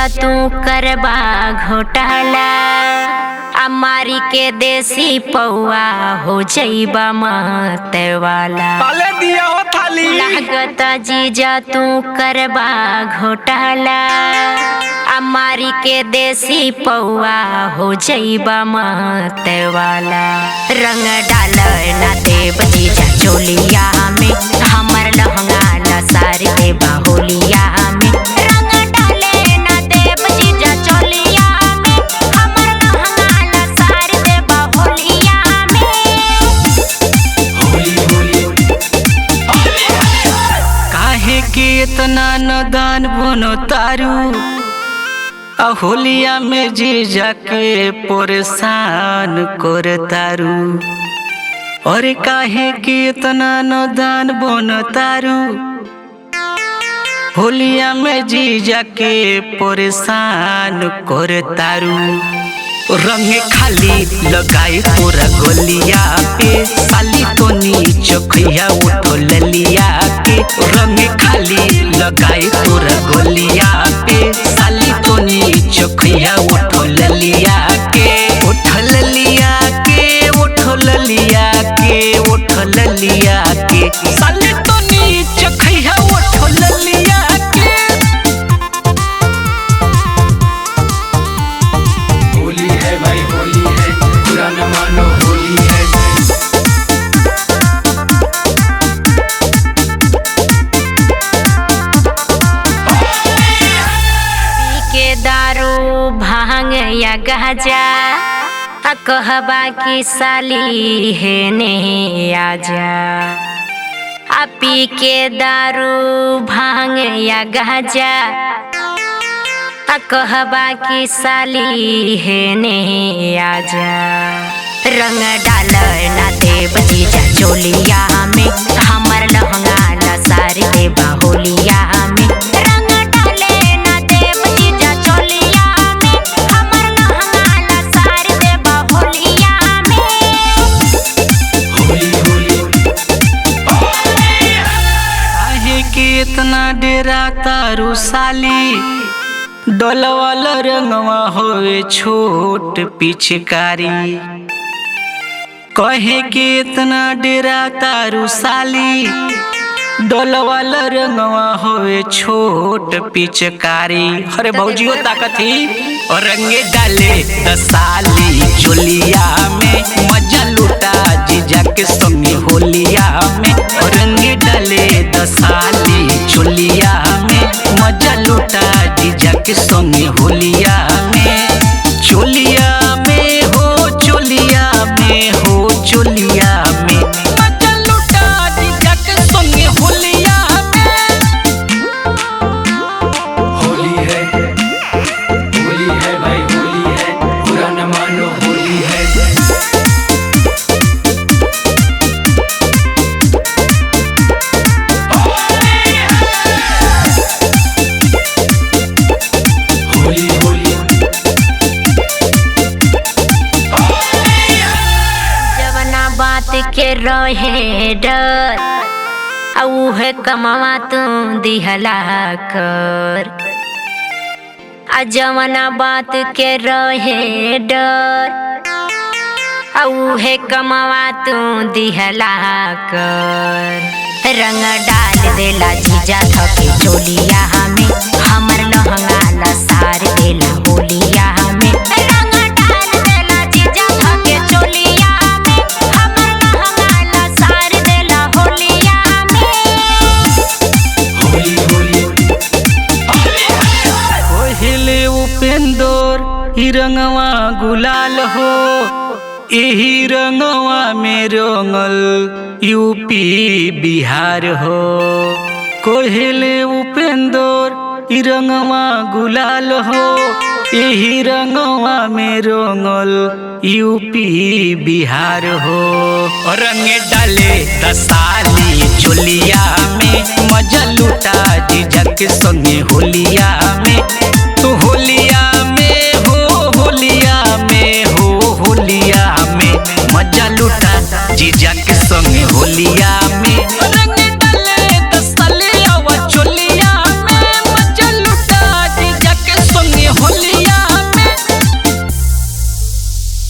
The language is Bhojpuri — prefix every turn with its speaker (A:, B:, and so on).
A: जीजा तू करबा घोटाला, अमारी के देसी पौआ हो जइबा मत वाला। लागता जीजा तू करबा घोटाला, अमारी के देसी पौआ हो जइबा मत वाला। रंग डाल ना देव जीजा चोलिया में, हमर लहंगा लसार देबा होलिया में। रंग डाले ना देव जीजा चोलिया में, हमर लहंगा लसार देबा होलिया में।
B: काहे के इतना नदान बनो तारू, होलिया में जीजा के परेशान कर तारू। और काहे के इतना नदान बन तारू, होलिया में जीजा के परेशान कर तारू। रंग खाली लगाई तोरा गोलिया पे, साली तो नीच खैया उठो ललिया के। रंग खाली लगाई तोरा गोलिया पे, साली तो नीच खैया उठो ललिया के। उठो ललिया के, उठो ललिया के, उठो ललिया के, साली तो नीच खैया उठो ललिया के।
C: होली है भाई होली है, बुरा न मानो होली है।
A: के दारू भांग या गाजा, कहबा की साली है ने आजा। पी के दारू भांग या गाजा, कहबा की साली है ने आजा। रंग डाल ना देव जीजा चोलिया में, हमर लहंगा लसार देबा होलिया में। रंग डाले ना देव जीजा चोलिया में, हमर लहंगा लसार देबा होलिया में।
C: होली होली
B: काहे के इतना डेरा तारू साली, डोलवाल रंगवा होवे छोट पिचकारी। कहे के इतना डेरा तारू साली, डोलवाल रंगवा होवे छोट पिचकारी। अरे भौजियो ताकती और रंगे डाले दसाली चोलिया में, मजा लूटा जीजा के संगे होलिया में। और रंगे डाले दसाली चोलिया में, मजा लूटा जीजा के संगे होलिया में। चोलिया में हो, चोलिया में हो, चोलिया में मजा लूटा जीजा के संगे होलिया में।
C: होली है भाई होली है, बुरा न मानो होली है। होली होली
A: जवना बात के रहे डर, औहे कमावा तू दिहला कर। जवना बात के रहे डर, औहे कमावा तू दिहला कर। रंग डाल देला जीजा थके चोलिया में, हमर लहंगा लसार देला होलिया में। रंग डाल देला जीजा थके चोलिया में, हमर लहंगा लसार देला होलिया में।
C: होली होली
B: कोहिले उपेंदर ही रंगवा गुलाल हो, यही रंगवा में रंगल यूपी बिहार हो। कोहिले उपेंदर ही रंगवा गुलाल हो, यही रंगवा में रंगल यूपी बिहार हो। और रंग डाले दसाली चोलिया में, मजा लूटा जीजा के संगे होलिया में।